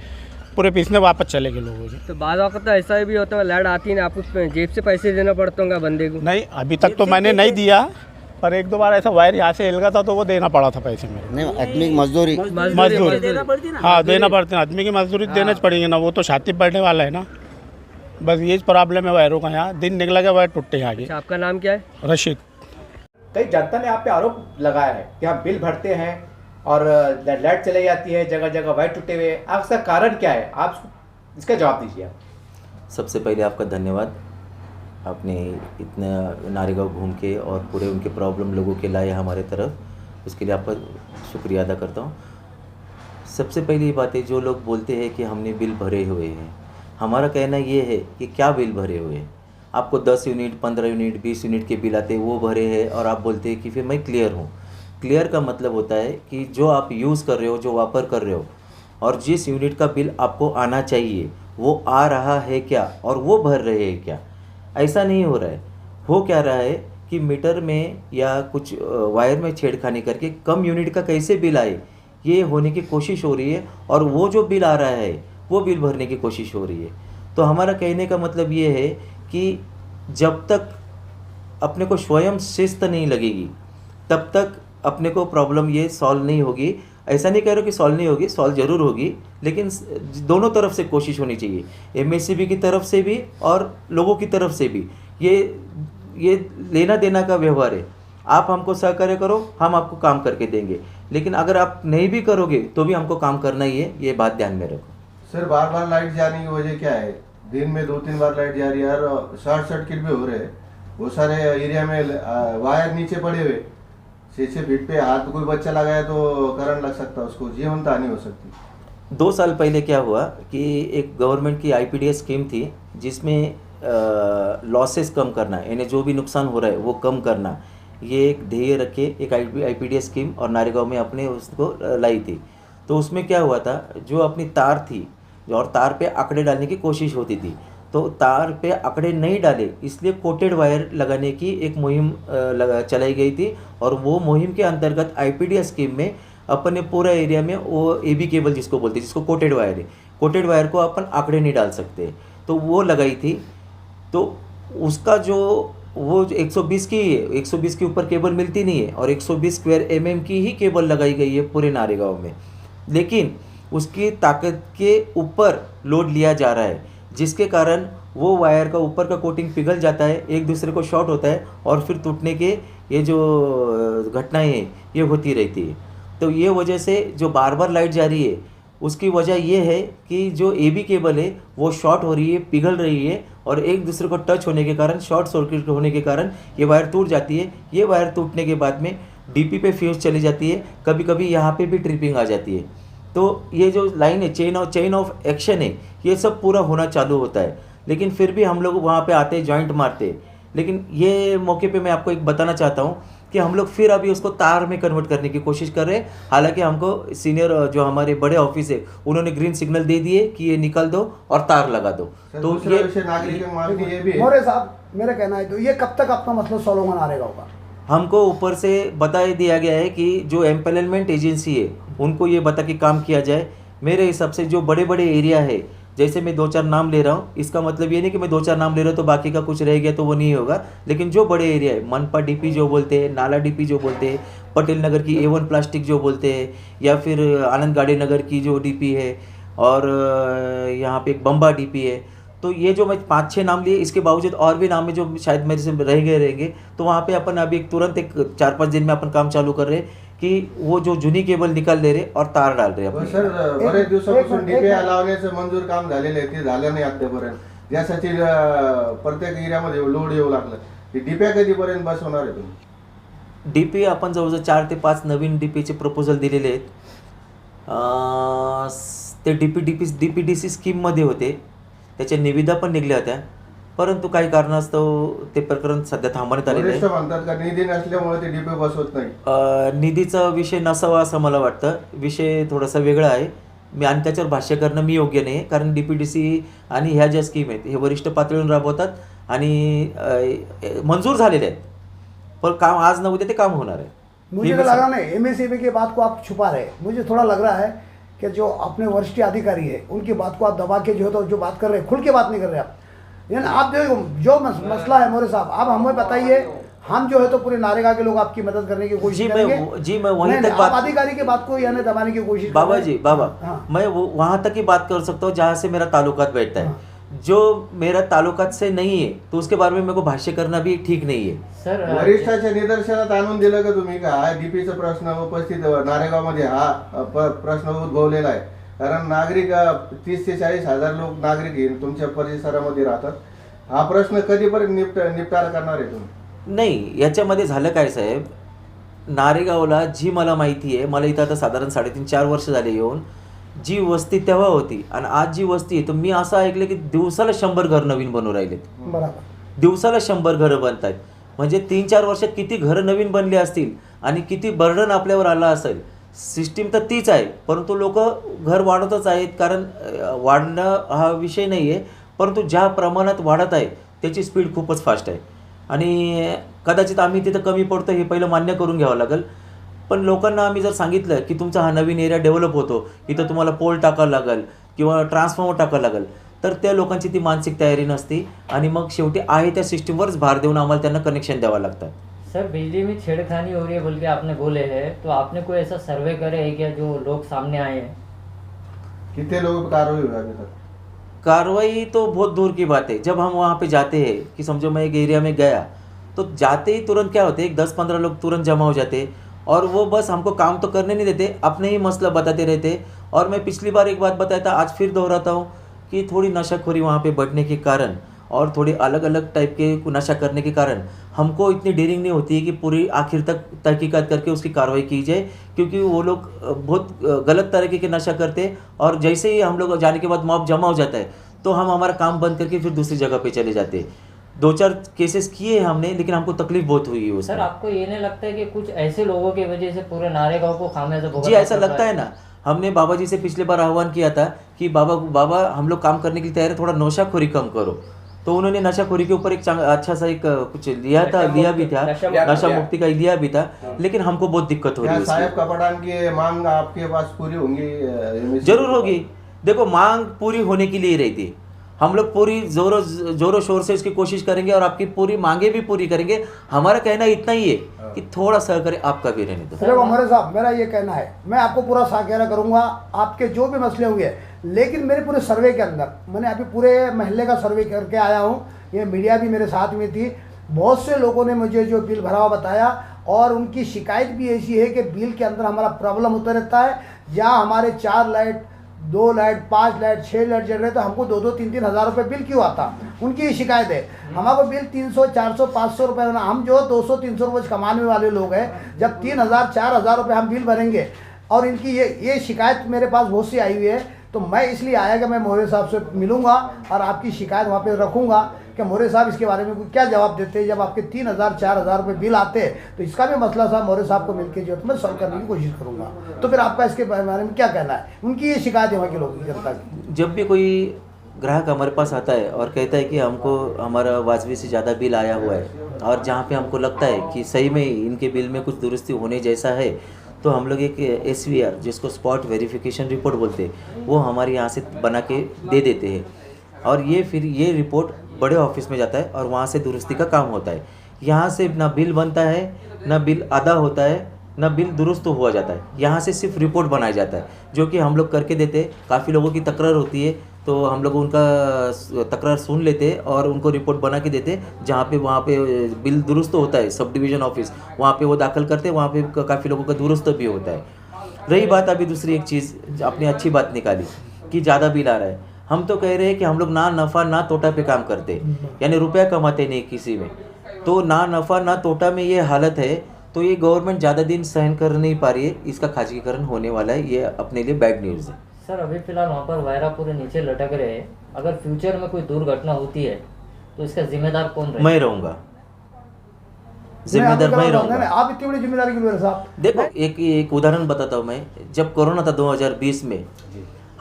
पूरे पीसने वापस चले गए लोगों को। तो बाद वक्त ऐसा भी होता है लाइट आती नहीं, आपको जेब से पैसे देना पड़ता होगा बंदे को? नहीं, अभी तक तो मैंने नहीं दिया, पर 1-2 बार ऐसा वायर यहाँ से हिल गया था तो वो देना पड़ा था पैसे मेरे। नहीं, आदमी की मजदूरी हाँ, देना पड़ते हैं, आदमी की मजदूरी देना पड़ेगी ना, वो तो छाती पड़ने वाला है ना। बस ये प्रॉब्लम है वायरों का, यहाँ दिन निकला गया वायर टूटते हैं आगे। आपका नाम क्या है? रशीद। कई जनता ने आप पे आरोप लगाया है कि आप बिल भरते हैं और लाइट चली जाती है, जगह जगह वायर टूटे हुए। आपका कारण क्या है, आप इसका जवाब दीजिए। सबसे पहले आपका धन्यवाद, आपने इतना नारेगांव घूम के और पूरे उनके प्रॉब्लम लोगों के लाए हमारे तरफ, उसके लिए आपका शुक्रिया अदा करता हूँ। सबसे पहली बात है, जो लोग बोलते हैं कि हमने बिल भरे हुए हैं, हमारा कहना ये है कि क्या बिल भरे हुए हैं। आपको 10 यूनिट, 15 यूनिट, 20 यूनिट के बिल आते हैं, वो भरे हैं, और आप बोलते हैं कि फिर मैं क्लियर हूँ। क्लियर का मतलब होता है कि जो आप यूज़ कर रहे हो, जो वापर कर रहे हो, और जिस यूनिट का बिल आपको आना चाहिए वो आ रहा है क्या, और वो भर रहे हैं क्या। ऐसा नहीं हो रहा है। हो क्या रहा है कि मीटर में या कुछ वायर में छेड़खानी करके कम यूनिट का कैसे बिल आए, ये होने की कोशिश हो रही है, और वो जो बिल आ रहा है वो बिल भरने की कोशिश हो रही है। तो हमारा कहने का मतलब ये है कि जब तक अपने को स्वयं शिस्त नहीं लगेगी तब तक अपने को प्रॉब्लम ये सॉल्व नहीं होगी। ऐसा नहीं कह रहा कि सॉल्व नहीं होगी, सॉल्व ज़रूर होगी, लेकिन दोनों तरफ से कोशिश होनी चाहिए, एमएससीबी की तरफ से भी और लोगों की तरफ से भी। ये लेना देना का व्यवहार है। आप हमको सहकार्य करो, हम आपको काम करके देंगे, लेकिन अगर आप नहीं भी करोगे तो भी हमको काम करना ही है, ये बात ध्यान में रखो। सर, बार बार लाइट जाने की वजह क्या है? दिन में 2-3 बार लाइट जा रही है और शॉर्ट सर्किट भी हो रहे हैं। वो सारे एरिया में वायर नीचे पड़े हुए, 6-6 फीट पे हाथ कोई बच्चा लगाया तो करंट लग सकता है, उसको जीवन हानि हो सकती। 2 साल पहले क्या हुआ कि एक गवर्नमेंट की IPDS स्कीम थी जिसमें लॉसेस कम करना, यानी जो भी नुकसान हो रहा है वो कम करना, ये एक ध्येय रखे एक IPDS स्कीम और नारेगांव में अपने उसको लाई थी। तो उसमें क्या हुआ था, जो अपनी तार थी और तार पे आंकड़े डालने की कोशिश होती थी, तो तार पे आंकड़े नहीं डाले, इसलिए कोटेड वायर लगाने की एक मुहिम चलाई गई थी। और वो मुहिम के अंतर्गत IPDS स्कीम में अपने पूरा एरिया में वो AB केबल जिसको बोलते हैं, जिसको कोटेड वायर है, कोटेड वायर को अपन आंकड़े नहीं डाल सकते, तो वो लगाई थी। तो उसका जो वो 120 की है, 120 के ऊपर केबल मिलती नहीं है, और 120 स्क्वायर mm की ही केबल लगाई गई है पूरे नारेगांव में, लेकिन उसकी ताकत के ऊपर लोड लिया जा रहा है, जिसके कारण वो वायर का ऊपर का कोटिंग पिघल जाता है, एक दूसरे को शॉर्ट होता है, और फिर टूटने के ये जो घटनाएं हैं ये होती रहती है। तो ये वजह से जो बार बार लाइट जा रही है, उसकी वजह ये है कि जो AB केबल है वो शॉर्ट हो रही है, पिघल रही है, और एक दूसरे को टच होने के कारण, शॉर्ट सर्किट होने के कारण ये वायर टूट जाती है। ये वायर टूटने के बाद में DP पे फ्यूज चली जाती है, कभी कभी यहाँ पे भी ट्रिपिंग आ जाती है। तो ये जो लाइन है, चेन ऑफ एक्शन है, ये सब पूरा होना चालू होता है, लेकिन फिर भी हम लोग वहाँ पे आते, जॉइंट मारते। लेकिन ये मौके पे मैं आपको एक बताना चाहता हूँ कि हम लोग फिर अभी उसको तार में कन्वर्ट करने की कोशिश कर रहे हैं। हालांकि हमको सीनियर जो हमारे बड़े ऑफिस है उन्होंने ग्रीन सिग्नल दे दिए कि ये निकल दो और तार लगा दो। तो ये नागरिक मांगनी ये भी है। मोरे साहब, मेरा कहना है तो ये कब तक अपना मसला सॉल्व होगा नारेगांव का? हमको ऊपर से बता दिया गया है कि जो एम्पैनलमेंट एजेंसी है उनको ये बता के काम किया जाए। मेरे हिसाब से जो बड़े बड़े एरिया है, जैसे मैं 2-4 नाम ले रहा हूँ, इसका मतलब ये नहीं कि मैं 2-4 नाम ले रहा हूँ तो बाकी का कुछ रह गया तो वो नहीं होगा, लेकिन जो बड़े एरिया है, मनपा DP जो बोलते हैं, नाला DP जो बोलते हैं, पटेल नगर की A1 प्लास्टिक जो बोलते हैं, या फिर आनंद गाड़ी नगर की जो DP है, और यहाँ पे एक बम्बा DP है। तो ये जो मैं 5-6 नाम लिए, इसके बावजूद और भी नाम है जो शायद मेरे से रह गए रहेंगे, तो वहाँ पे अपन अभी तुरंत एक 4-5 दिन में अपन काम चालू कर रहे हैं कि वो जो जुनी केबल निकाल ले रहे और तार डाल रहे हैं। सर, बरेच दिवसापासून DP लावण्याचं मंजूर काम झालेलं आहे, ते झालं नाही अद्यापर्यंत। यासाठी प्रत्येक एरियामध्ये लोड येऊ लागलं, की DP कधीपर्यंत बसवणार आहे तुम्ही? DP आपण जवळजवळ 4 ते 5 नवीन DPचे प्रपोजल दिलेले आहेत। ते DPDC स्कीममध्ये होते, त्याच्या निविदा पण निघल्या होत्या, परंतु काही कारणास्तव ते प्रकरण सध्या थांबवण्यात आलेले आहे। म्हणतात का निधी नसल्यामुळे ते DP बसवत नाही? निधीचा विषय नसावा असं मला वाटतं, विषय थोडासा वेगळा आहे। मी आणि त्याच्यावर भाष्य करणं मी योग्य नाही आहे, कारण DPDC आणि ह्या ज्या स्कीम आहेत हे वरिष्ठ पातळीवर राबवतात आणि मंजूर झालेले आहेत, पण काम आज न उद्या ते काम होणार आहे. मुझे तो लगा नहीं MSCB की बात को आप छुपा रहे हैं। मुझे थोड़ा लग रहा है कि जो अपने वरिष्ठ अधिकारी है उनकी बात को आप दबा के जो है तो जो बात कर रहे हैं खुल के बात नहीं कर रहे आप। यानी आप जो मसला है मौर्य साहब, आप हमें बताइए, हम जो है तो पूरे नारेगा के लोग आपकी मदद करने की कोशिश करेंगे। मैं वहीं तक आप अधिकारी की बात को यानी दबाने की कोशिश बाबा जी मैं वहाँ तक ही बात कर सकता हूँ जहाँ से मेरा ताल्लुकात बैठता है। जो मेरा तालुकात से नहीं है तो उसके बारे में मेरे को भाष्य करना भी ठीक नहीं है. सर वरिष्ठाच्या निदर्शनात आणून दिलं का तुम्ही का हा डीपीचा प्रश्न उपस्थित नारेगाव मध्ये हा प्रश्न उद्भवलेला आहे. कारण नागरिक 30 ते 40 हजार लोक नागरिक तुमच्या परिसरामध्ये राहतात. हा प्रश्न कधीपर्यंत निपटारा करणार आहे तुम्ही? नाही, याच्यामध्ये झालं काय साहेब, नारेगावला जी मला माहिती आहे, मला इथं आता साधारण 3.5-4 वर्ष झाले येऊन, जी वस्ती तेव्हा होती आणि आज जी वस्ती आहे, तर मी असं ऐकलं की दिवसाला 100 घर नवीन बनवून राहिलेत. बरोबर, दिवसाला 100 घरं बनत आहेत. म्हणजे 3-4 वर्षात किती घरं नवीन बनली असतील आणि किती बर्डन आपल्यावर आला असेल. सिस्टीम तर तीच आहे, परंतु लोक घर वाढतच आहेत. कारण वाढणं हा विषय नाही आहे, परंतु ज्या प्रमाणात वाढत आहे त्याची स्पीड खूपच फास्ट आहे. आणि कदाचित आम्ही तिथं कमी पडतो हे पहिलं मान्य करून घ्यावं लागेल. पण लोकांना आम्ही जर सांगितलं की तुमचा हा नवीन एरिया डेव्हलप होतो, इथं तुम्हाला पोल टाकावं लागेल किंवा ट्रान्सफॉर्मर टाकावं लागेल, तर त्या लोकांची ती मानसिक तयारी नसती आणि मग शेवटी आहे त्या सिस्टीमवरच भार देऊन आम्हाला त्यांना कनेक्शन द्यावं लागतं. सर बिजली में छेड़खानी हो रही है बोल के आपने बोले हैं, तो आपने कोई ऐसा सर्वे करे है क्या जो लोग सामने आए हैं? कितने लोगों पर कार्रवाई हुई अभी तक? कार्रवाई तो बहुत दूर की बात है. जब हम वहाँ पे जाते हैं कि समझो मैं एक एरिया में गया, तो जाते ही तुरंत क्या होते हैं, 10-15 लोग तुरंत जमा हो जाते और वो बस हमको काम तो करने नहीं देते, अपने ही मसला बताते रहते. और मैं पिछली बार एक बात बताया था, आज फिर दोहराता हूँ कि थोड़ी नशाखोरी वहाँ पे बढ़ने के कारण और थोड़ी अलग अलग टाइप के नशा करने के कारण हमको इतनी डेयरिंग नहीं होती है कि पूरी आखिर तक तहकीकात करके उसकी कार्रवाई की जाए, क्योंकि वो लोग बहुत गलत तरीके के नशा करते हैं. और जैसे ही हम लोग जाने के बाद मॉब जमा हो जाता है तो हम हमारा काम बंद करके फिर दूसरी जगह पे चले जाते हैं. 2-4 केसेस किए हैं हमने, लेकिन हमको तकलीफ बहुत हुई है उसमें. सर आपको ये नहीं लगता है कि कुछ ऐसे लोगों की वजह से पूरे नारेगांव को खामियाजा भुगतना जी ऐसा लगता है ना. हमने बाबा जी से पिछले बार आह्वान किया था कि बाबा हम लोग काम करने के लिए तैयार है, थोड़ा नशाखोरी कम करो. तो उन्होंने नशाखोरी के ऊपर एक अच्छा सा एक कुछ लिया भी था, नशा मुक्ति का लिया भी था, लेकिन हमको बहुत दिक्कत हो रही है. साहब कपड़ान की मांग आपके पास पूरी होंगी? जरूर होगी. देखो मांग पूरी होने के लिए रहती है. हम लोग पूरी जोरों शोर से इसकी कोशिश करेंगे और आपकी पूरी मांगे भी पूरी करेंगे. हमारा कहना इतना ही है कि थोड़ा सहकार्य आपका भी रहने दो. देखो मोरे साहब, मेरा ये कहना है, मैं आपको पूरा सहकार्य करूंगा, आपके जो भी मसले होंगे, लेकिन मेरे पूरे सर्वे के अंदर मैंने अभी पूरे महल्ले का सर्वे करके आया हूँ. ये मीडिया भी मेरे साथ में थी. बहुत से लोगों ने मुझे जो बिल भरा हुआ बताया और उनकी शिकायत भी ऐसी है कि बिल के अंदर हमारा प्रॉब्लम होता रहता है. जहाँ हमारे 4 लाइट, 2 लाइट, 5 लाइट, 6 लाइट जल रहे तो हमको 2-2, 3-3 हज़ार रुपये बिल क्यों आता? उनकी ये शिकायत है. हमारे बिल 300, 400, 500 रुपये, हम जो 200-300 रुपये कमाने वाले लोग हैं, जब 3,000, 4,000 रुपये हम बिल भरेंगे और इनकी ये शिकायत मेरे पास बहुत सी आई हुई है. तो मैं इसलिए आया कि मैं मौर्य साहब से मिलूंगा और आपकी शिकायत वहाँ पे रखूंगा कि मौर्य साहब इसके बारे में क्या जवाब देते हैं. जब आपके 3,000, 4,000 रुपये बिल आते हैं तो इसका भी मसला साहब मौर्य साहब को मिलकर जो है मैं सॉल्व करने की कोशिश करूंगा. तो फिर आपका इसके बारे में क्या कहना है? उनकी ये शिकायत है वहाँ के लोगों की, जनता की. जब भी कोई ग्राहक हमारे पास आता है और कहता है कि हमको हमारा वाजबी से ज़्यादा बिल आया हुआ है और जहाँ पे हमको लगता है कि सही में इनके बिल में कुछ दुरुस्ती होने जैसा है, तो हम लोग एक SVR जिसको स्पॉट वेरिफिकेशन रिपोर्ट बोलते हैं, वो हमारे यहाँ से बना के दे देते हैं. और फिर ये रिपोर्ट बड़े ऑफिस में जाता है और वहाँ से दुरुस्ती का काम होता है. यहाँ से ना बिल बनता है, ना बिल अदा होता है, ना बिल दुरुस्त हुआ जाता है. यहाँ से सिर्फ रिपोर्ट बनाया जाता है, जो कि हम लोग करके देते हैं. काफ़ी लोगों की तकरार होती है तो हम लोग उनका तकरार सुन लेते हैं और उनको रिपोर्ट बना के देते हैं. जहाँ पे वहाँ पे बिल दुरुस्त होता है, सब डिवीज़न ऑफिस वहाँ पे वो दाखिल करते हैं. वहाँ पे काफ़ी लोगों का दुरुस्त भी होता है. रही बात अभी दूसरी एक चीज़ आपने अच्छी बात निकाली कि ज़्यादा बिल आ रहा है. हम तो कह रहे हैं कि हम लोग ना नफ़ा ना तोटा पे काम करते, यानी रुपया कमाते नहीं किसी में. तो ना नफ़ा ना तोटा में ये हालत है, तो ये गवर्नमेंट ज़्यादा दिन सहन कर नहीं पा रही है. इसका खाजगीकरण होने वाला है, ये अपने लिए बैड न्यूज़ है. सर अभी फिलहाल वहाँ पर वायरा पूरे नीचे लटक रहे हैं. अगर फ्यूचर में कोई दुर्घटना होती है तो इसका जिम्मेदार कौन रहेगा? मैं रहूँगा, जिम्मेदार मैं रहूँगा. आप इतनी बड़ी जिम्मेदारी क्यों ले रहे साहब? देखो एक उदाहरण बताता हूँ मैं. जब कोरोना था 2020 में,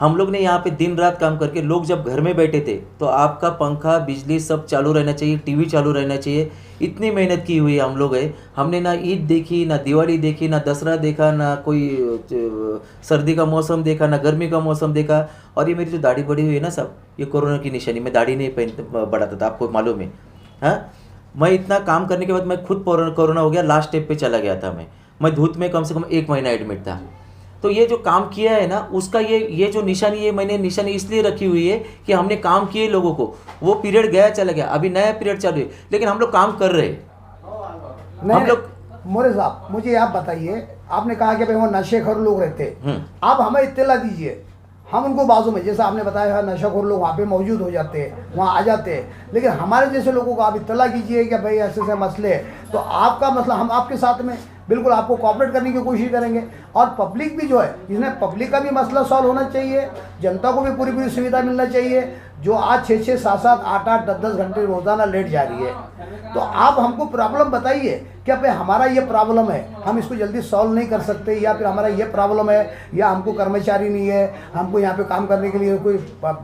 हम लोग ने यहाँ पे दिन रात काम करके, लोग जब घर में बैठे थे तो आपका पंखा बिजली सब चालू रहना चाहिए, टीवी चालू रहना चाहिए, इतनी मेहनत की हुई हम लोग है। हमने ना ईद देखी, ना दिवाली देखी, ना दसरा देखा, ना कोई सर्दी का मौसम देखा, ना गर्मी का मौसम देखा। और ये मेरी जो दाढ़ी बढ़ी हुई है ना सब, ये कोरोना की निशानी। मैं दाढ़ी नहीं बढ़ाता था, आपको मालूम है। हाँ, मैं इतना काम करने के बाद मैं खुद कोरोना हो गया, लास्ट स्टेप पे चला गया था। मैं धूत में कम से कम 1 महीना एडमिट था। तो ये जो काम किया है ना, उसका ये जो निशानी, ये मैंने निशानी इसलिए रखी हुई है कि हमने काम किए लोगों को। वो पीरियड गया चला गया, अभी नया पीरियड चालू है, लेकिन हम लोग काम कर रहे हैं। हम लोग मोरे साहब, मुझे आप बताइए, आपने कहा कि भाई वो नशेखोर लोग रहते हैं, आप हमें इत्तला दीजिए, हम उनको बाजू में, जैसा आपने बताया नशाखोर लोग वहाँ पे मौजूद हो जाते हैं, वहाँ आ जाते हैं, लेकिन हमारे जैसे लोगों को आप इत्तला कीजिए कि भाई ऐसे ऐसे मसले हैं, तो आपका मसला हम आपके साथ में बिल्कुल आपको कोऑपरेट करने की कोशिश करेंगे। और पब्लिक भी जो है, इसमें पब्लिक का भी मसला सॉल्व होना चाहिए, जनता को भी पूरी पूरी सुविधा मिलना चाहिए। जो आज 6-6, 7-7, 8-8, 10-10 घंटे रोज़ाना लेट जा रही है, तो आप हमको प्रॉब्लम बताइए कि भाई हमारा ये प्रॉब्लम है, हम इसको जल्दी सॉल्व नहीं कर सकते, या फिर हमारा ये प्रॉब्लम है, या हमको कर्मचारी नहीं है, हमको यहाँ पे काम करने के लिए कोई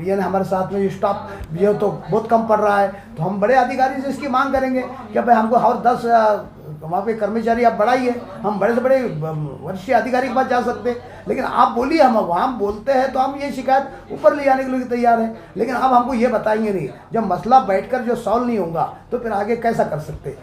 ये हमारे साथ में स्टाफ जो तो बहुत कम पड़ रहा है, तो हम बड़े अधिकारी से इसकी मांग करेंगे कि भाई हमको हर 10 वहाँ पे कर्मचारी आप बढ़ाइए। हम बड़े से बड़े वरिष्ठ अधिकारी के पास जा सकते हैं, लेकिन आप बोलिए, हम वहाँ बोलते हैं तो हम ये शिकायत ऊपर ले जाने के लिए तैयार हैं, लेकिन अब हमको ये बताएंगे नहीं। जब मसला बैठकर जो सॉल्व नहीं होगा तो फिर आगे कैसा कर सकते?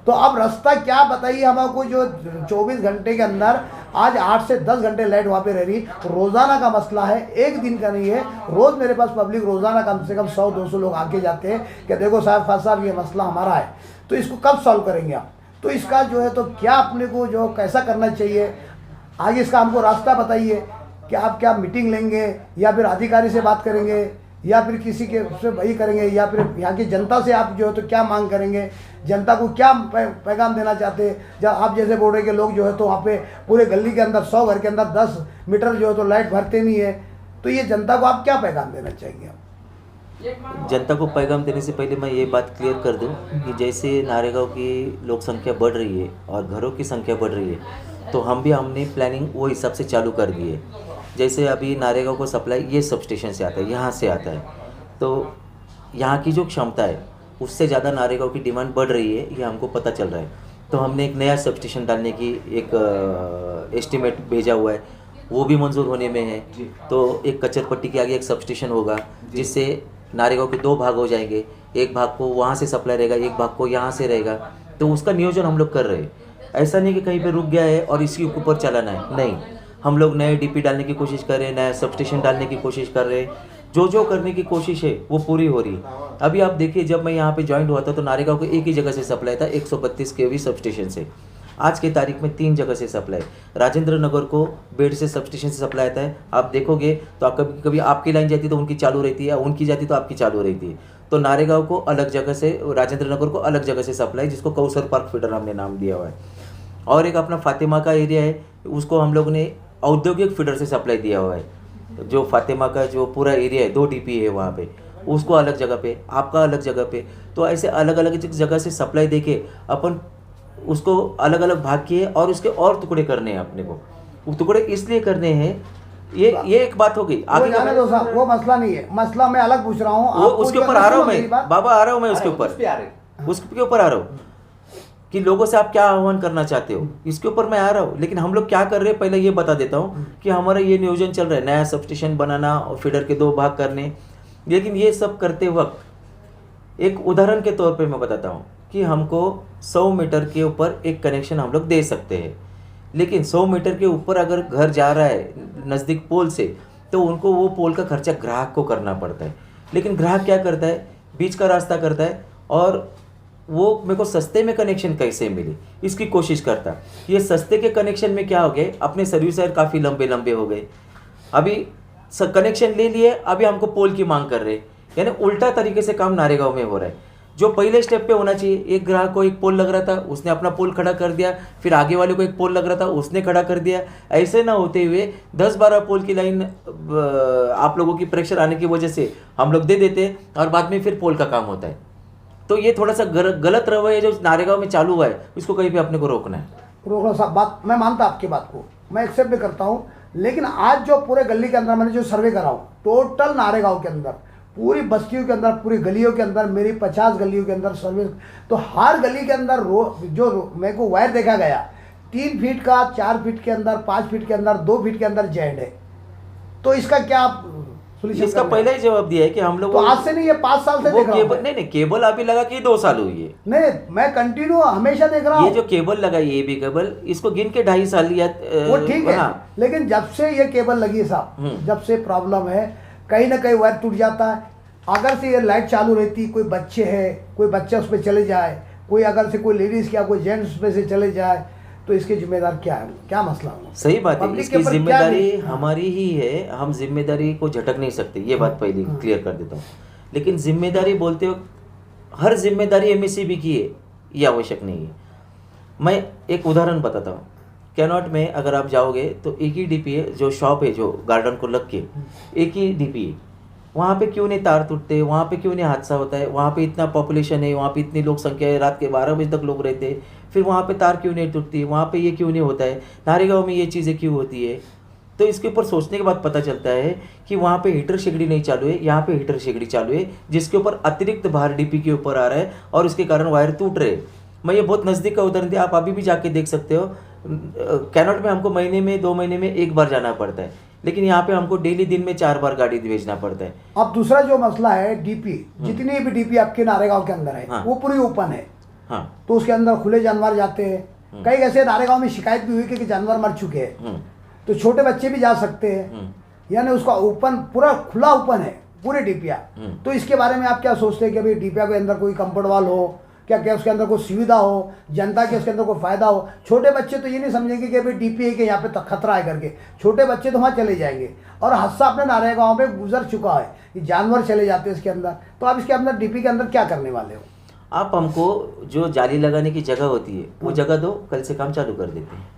तो अब रास्ता क्या बताइए हमको, जो 24 घंटे के अंदर आज 8 से 10 घंटे लाइट वहाँ पे रह रही, रोज़ाना का मसला है, एक दिन का नहीं है। रोज़ मेरे पास पब्लिक रोज़ाना कम से कम 100-200 लोग आके जाते हैं कि देखो साहब ये मसला हमारा है, तो इसको कब सॉल्व करेंगे आप? तो इसका जो है तो क्या अपने को जो कैसा करना चाहिए आगे, इसका हमको रास्ता बताइए कि आप क्या मीटिंग लेंगे, या फिर अधिकारी से बात करेंगे, या फिर किसी के उससे वही करेंगे, या फिर यहाँ की जनता से आप जो है तो क्या मांग करेंगे, जनता को क्या पैगाम देना चाहते हैं? जब आप जैसे बोल रहे कि लोग जो है तो वहाँ पे पूरे गली के अंदर 100 घर के अंदर 10 मीटर जो है तो लाइट भरते नहीं है, तो ये जनता को आप क्या पैगाम देना चाहेंगे? आप जनता को पैगाम देने से पहले मैं ये बात क्लियर कर दूं कि जैसे नारेगांव की लोक संख्या बढ़ रही है और घरों की संख्या बढ़ रही है, तो हमने प्लानिंग वो हिसाब से चालू कर दी है। जैसे अभी नारेगांव को सप्लाई ये सब स्टेशन से आता है, यहाँ से आता है, तो यहाँ की जो क्षमता है उससे ज़्यादा नारेगांव की डिमांड बढ़ रही है, ये हमको पता चल रहा है। तो हमने एक नया सब स्टेशन डालने की एक एस्टिमेट भेजा हुआ है, वो भी मंजूर होने में है। तो एक कच्चर पट्टी के आगे एक सब स्टेशन होगा, जिससे नारेगांव के 2 भाग हो जाएंगे, एक भाग को वहाँ से सप्लाई रहेगा, एक भाग को यहाँ से रहेगा। तो उसका नियोजन हम लोग कर रहे हैं। ऐसा नहीं कि कहीं पे रुक गया है और इसके ऊपर चलाना है, नहीं। हम लोग नए डीपी डालने की कोशिश कर रहे हैं, नया सब स्टेशन डालने की कोशिश कर रहे हैं। जो करने की कोशिश है वो पूरी हो रही है। अभी आप देखिए, जब मैं यहाँ पे ज्वाइंट हुआ था तो नारेगांव को एक ही जगह से सप्लाई था, 132 kV सब स्टेशन से। आज के तारीख में 3 जगह से सप्लाई, राजेंद्र नगर को बेड से सब स्टेशन से सप्लाई आता है। आप देखोगे तो आप कभी आपकी लाइन जाती है तो उनकी चालू रहती है, उनकी जाती तो आपकी चालू रहती है। तो नारेगांव को अलग जगह से, राजेंद्र नगर को अलग जगह से सप्लाई, जिसको कौसर पार्क फीडर हमने नाम दिया हुआ है। और एक अपना फातिमा का एरिया है, उसको हम लोग ने औद्योगिक फीडर से सप्लाई दिया हुआ है। जो फातिमा का जो पूरा एरिया है, 2 DP है वहाँ पे, उसको अलग जगह पे, आपका अलग जगह पे। तो ऐसे अलग अलग जगह से सप्लाई देके अपन उसको अलग अलग भाग किए और उसके और टुकड़े करने हैं अपने को। वो टुकड़े इसलिए करने हैं, ये एक बात हो गई। आगे जाने दो साहब, वो मसला नहीं है, मसला मैं अलग पूछ रहा हूँ। वो उसके ऊपर आ रहा हूँ मैं, बाबा आ रहा हूँ मैं उसके ऊपर, उसके ऊपर आ रहा हूँ कि लोगों से आप क्या आह्वान करना चाहते हो, इसके ऊपर मैं आ रहा हूँ। लेकिन हम लोग क्या कर रहे हैं पहले ये बता देता हूँ कि हमारा ये नियोजन चल रहा है, नया सब स्टेशन बनाना और फीडर के 2 भाग करने। लेकिन ये सब करते वक्त एक उदाहरण के तौर पे मैं बताता हूँ कि हमको 100 मीटर के ऊपर एक कनेक्शन हम लोग दे सकते हैं, लेकिन 100 मीटर के ऊपर अगर घर जा रहा है नज़दीक पोल से, तो उनको वो पोल का खर्चा ग्राहक को करना पड़ता है। लेकिन ग्राहक क्या करता है, बीच का रास्ता करता है और वो मेरे को सस्ते में कनेक्शन कैसे मिले इसकी कोशिश करता। ये सस्ते के कनेक्शन में क्या हो गए, अपने सर्विस वायर काफ़ी लंबे लंबे हो गए। अभी कनेक्शन ले लिए, अभी हमको पोल की मांग कर रहे, यानी उल्टा तरीके से काम नारेगांव में हो रहा है। जो पहले स्टेप पे होना चाहिए, एक ग्राहक को एक पोल लग रहा था, उसने अपना पोल खड़ा कर दिया, फिर आगे वाले को एक पोल लग रहा था, उसने खड़ा कर दिया। ऐसे ना होते हुए 10-12 पोल की लाइन आप लोगों की प्रेशर आने की वजह से हम लोग दे देते हैं और बाद में फिर पोल का काम होता है। तो ये थोड़ा सा गलत रवैया जो नारेगांव में चालू हुआ है, इसको कहीं भी अपने को रोकना है। रोकना साहब, बात मैं मानता आपकी बात को, मैं एक्सेप्ट भी करता हूँ, लेकिन आज जो पूरे गली के अंदर मैंने जो सर्वे करा हूँ, टोटल नारेगांव के अंदर पूरी बस्तियों के अंदर पूरी गलियों के अंदर मेरी 50 गलियों के अंदर सर्वे, तो हर गली के अंदर मेरे को वायर देखा गया 3 फीट का, 4 फीट के अंदर, 5 फीट के अंदर, 2 फीट के अंदर जॉइंट है। तो इसका क्या solution इसका करना है? पहले ही जवाब दिया है कि हम लोग तो आज से नहीं, ये 5 साल से वो देख रहा हूँ केबल नहीं केबल अभी लगा कि 2 साल हुई है। नहीं, मैं कंटिन्यू हमेशा देख रहा हूँ। ये जो केबल लगा ये भी केबल इसको गिन के 2.5 साल या वो ठीक है, हाँ। लेकिन जब से ये केबल लगी है साहब, जब से प्रॉब्लम है, कहीं ना कहीं वायर टूट जाता है। अगर से ये लाइट चालू रहती, कोई बच्चे है, कोई बच्चा उस पर चले जाए, कोई अगर से कोई लेडीज या कोई जेंट्स उस पर से चले जाए, तो इसके जिम्मेदार क्या है, क्या मसला होगा? सही बात है, पब्लिक के इसकी ऊपर क्या जिम्मेदारी नहीं? हमारी ही है, हम जिम्मेदारी को झटक नहीं सकते, ये बात पहले क्लियर कर देता हूँ। लेकिन जिम्मेदारी बोलते हो, हर जिम्मेदारी एमएससीबी की है ये आवश्यक नहीं है। मैं एक उदाहरण बताता हूँ। कैनॉट में अगर आप जाओगे तो एक ही डीपी है, जो शॉप है जो गार्डन को लग के एक ही डीपी है, वहाँ पे क्यों नहीं तार टूटते, वहाँ पे क्यों नहीं हादसा होता है? वहाँ पे इतना पॉपुलेशन है, वहाँ पे इतनी लोग संख्या है, रात के 12 बजे तक लोग रहते हैं, फिर वहाँ पे तार क्यों नहीं टूटती, वहाँ पे ये क्यों नहीं होता है, नारेगांव में ये चीज़ें क्यों होती है? तो इसके ऊपर सोचने के बाद पता चलता है कि वहाँ पे हीटर शेगड़ी नहीं चालू है, यहाँ पे हीटर शेगड़ी चालू है, जिसके ऊपर अतिरिक्त भार डीपी के ऊपर आ रहा है और इसके कारण वायर टूट रहे। मैं ये बहुत नज़दीक का उदाहरण दिया, आप अभी भी जाके देख सकते हो। कैनॉट में हमको महीने में 2 महीने में 1 बार जाना पड़ता है, लेकिन यहाँ पे हमको डेली दिन में 4 बार गाड़ी भेजना पड़ता है। अब दूसरा जो मसला है डीपी, जितनी भी डीपी आपके नारेगांव के अंदर है, हाँ। वो पूरी ओपन है, हाँ। तो उसके अंदर खुले जानवर जाते हैं। कई ऐसे नारेगांव में शिकायत भी हुई कि जानवर मर चुके हैं, तो छोटे बच्चे भी जा सकते हैं, यानी उसका ओपन पूरा खुला ओपन है पूरे डीपिया। तो इसके बारे में आप क्या सोचते हैं कि अभी डीपिया के अंदर कोई कंपाउंड वाल हो, क्या उसके अंदर कोई सुविधा हो, जनता के उसके अंदर कोई फायदा हो? छोटे बच्चे तो ये नहीं समझेंगे कि अभी डीपी है कि यहाँ पे खतरा है करके, छोटे बच्चे तो वहाँ चले जाएंगे। और हादसा अपने नारेगांव में गुजर चुका है, ये जानवर चले जाते हैं इसके अंदर, तो आप इसके अंदर डीपी के अंदर क्या करने वाले हो? आप हमको जो जाली लगाने की जगह होती है वो जगह दो, कल से काम चालू कर देते हैं।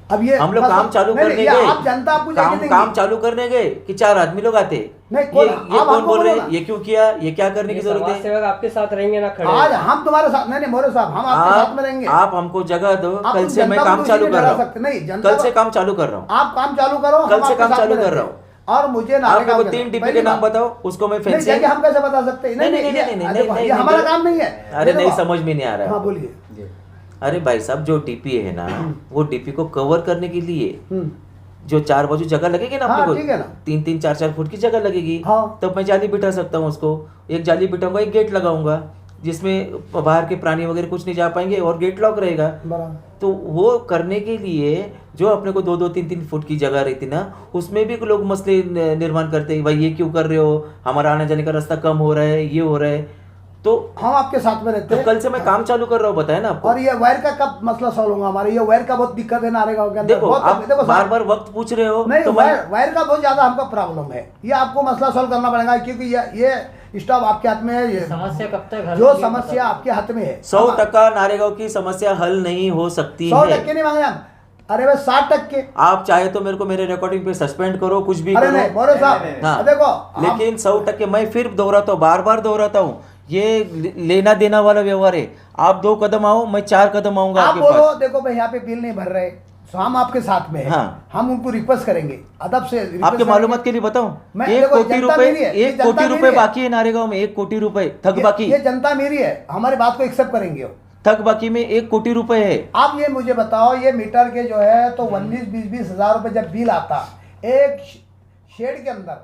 अब ये हम लोग काम चालू करने गए, आप जनता आपको काम चालू करने गए कि 4 आदमी लोग आते, नहीं, ये कौन बोल रहे हैं, ये क्यों किया, ये क्या करने की जरूरत है? सेवक आपके साथ रहेंगे ना, खड़े आज हम तुम्हारे साथ नहीं मोरे साहब, हम आपके साथ में रहेंगे। आप हमको जगह दो, आप कल से मैं काम चालू कर रहा हूँ, कल से काम चालू कर रहा हूँ, आप काम चालू करो, कल से काम चालू कर रहा हूँ। और मुझे आप मेरे को 3 डीपी के नाम बताओ, उसको मैं फेंसी हम कैसे बता सकते हैं? नहीं, हमारा काम नहीं है। अरे नहीं, समझ में नहीं आ रहा है। हाँ बोलिए। अरे भाई साहब, जो डीपी है ना, वो डीपी को कवर करने के लिए जो 4 बाजू जगह लगेगी ना अपने को, 3-3, 4-4 फुट की जगह लगेगी, तब मैं जाली बिठा सकता हूँ उसको। एक जाली बिठाऊंगा, एक गेट लगाऊंगा, जिसमें बाहर के प्राणी वगैरह कुछ नहीं जा पाएंगे और गेट लॉक रहेगा। तो वो करने के लिए जो अपने को 2-2, 3-3 फुट की जगह रहती ना, उसमें भी लोग मसले निर्माण करते हैं, भाई ये क्यों कर रहे हो, हमारा आने जाने का रास्ता कम हो रहा है, ये हो रहा है। तो हम आपके साथ में रहते तो हैं। कल से मैं काम चालू कर रहा हूँ, बताया ना आपको। और ये वायर का कब मसला सॉल्व होगा? हमारे ये वायर का बहुत दिक्कत है नारेगांव के अंदर। देखो, आप बार-बार वक्त पूछ रहे हो, नहीं, तो वायर का बहुत ज्यादा हमको प्रॉब्लम है, ये आपको मसला सॉल्व करना पड़ेगा, क्योंकि ये स्टॉप आपके हाथ में है। समस्या कब तक हल जो होगी, समस्या आपके हाथ में है, 100% नारेगांव की समस्या हल नहीं हो सकती है। 100% नहीं मांगे हम, अरे भाई 60%। आप चाहे तो मेरे को मेरे रिकॉर्डिंग पे सस्पेंड करो, कुछ भी अरे करो। नहीं मोरे साहब, हाँ, देखो, लेकिन 100% मैं फिर दोहराता हूँ, बार-बार दोहराता हूँ, ये लेना देना वाला व्यवहार है। आप 2 कदम आओ, मैं 4 कदम आऊंगा आप आपके बोलो, पास। देखो भाई यहाँ पे बिल नहीं भर रहे, तो हम आपके साथ में हैं। हाँ। हम उनको रिक्वेस्ट करेंगे, अदब से रिक्वेस्ट आपके करेंगे। मालूमात के लिए बताऊं, मैं- 1 देखो, कोटि जनता रुपए, मेरी है, ये 1 जनता कोटि मेरी रुपए है। बाकी है नारेगांव में, 1 कोटि रुपए थक बाकी। ये जनता मेरी है, हमारी बात को एक्सेप्ट करेंगे वो। थक बाकी में 1 कोटि रुपए है। आप ये मुझे बताओ, ये मीटर के जो है तो 19-20 हज़ार रुपए जब बिल आता एक शेड के अंदर,